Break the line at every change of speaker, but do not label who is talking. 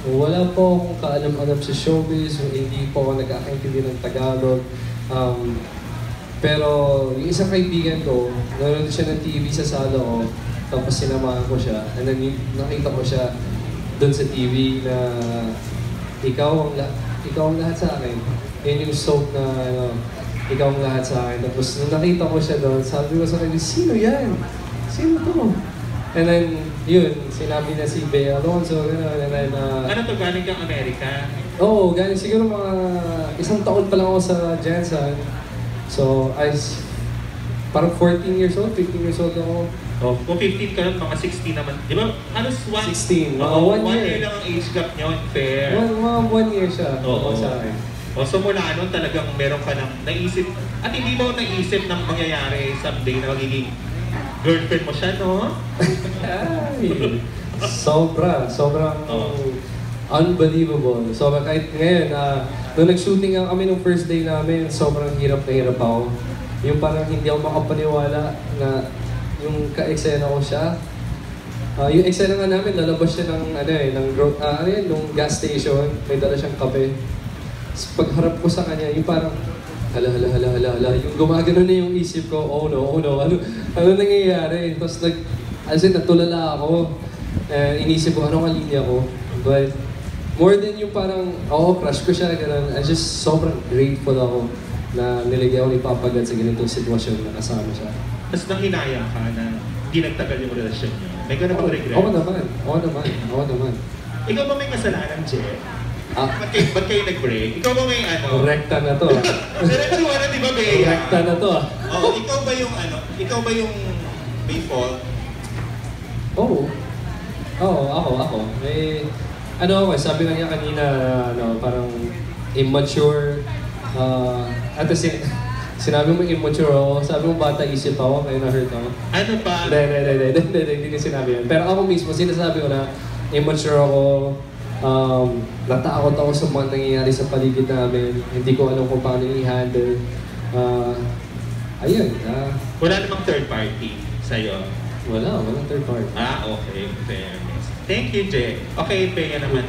Wala po akong kaalam-alam sa showbiz, hindi po ako nag-akaintindi ng Tagalog. Pero yung isang kaibigan ko, nanonood siya ng TV sa sala ko, tapos sinamahan ko siya, and then nakita ko siya doon sa TV na ikaw ang lahat sa akin. Yan yung soap na ikaw ang lahat sa akin. Tapos nung nakita ko siya doon, sabi ko sa kanya, sino yan? Sino to? And then, yun, sinabi na si Bea Alonzo, gano'n, and then...
ano to, galing kang Amerika?
Oo, galing siguro mga isang taon pa lang ako sa Jensen. So, parang 14 years old, 15 years old ako.
Oh, kung 15 ka lang, mga 16 naman. Di ba? Halos
16, mga 1 year.
lang ang age gap niyo, fair.
Mga 1 year siya, sa akin.
O, so mula nun talagang meron ka ng naisip, at hindi mo naisip ng mangyayari someday na magiging girlfriend mo siya, no?
Ay, sobrang unbelievable. So kahit ngayon, nung nag-shooting kami nung first day namin, sobrang hirap na hirap ako. Yung parang hindi ako makapaniwala na yung ka-eksena ko siya. Yung eksena nga namin, lalabas siya ng nung gas station, may dala siyang kape. Pagharap ko sa kanya, yung parang, hala, yung gumagano na yung isip ko, oh no, ano nangyayari? Tapos natulala ako, inisip ko, anong linya ko? But, more than yung parang, crush ko siya, gano'n, I just sobrang grateful ako na nilagyan ko ni Papa God sa ganitong sitwasyon na kasama siya.
Tapos nang hinaya ka na hindi nagtagal yung relasyon niyo, may gano'n bang regret?
Oo naman.
Ikaw ba may kasalanan, Je? Ba't kayo nag-break? Ikaw ba may
Rekta na to.
Diretso na, di ba, Bea?
Rekta na to.
Oo, ikaw ba yung may fault?
Oo, ako. Ako, sabi nga niya kanina, parang immature. At sinabi mo immature ako, sabi mo bata isip ako, kaya na-hurt ako.
Ano ba?
Hindi ko sinabi yan. Pero ako mismo, sinasabi ko na immature ako. Natakot ako sa mga nangyayari sa paligid namin. Hindi ko alam kung paano i-handle. Ayun.
Wala namang third party sa'yo?
Walang third party.
Okay. Fairness. Thank you, Je. Okay, Bea naman.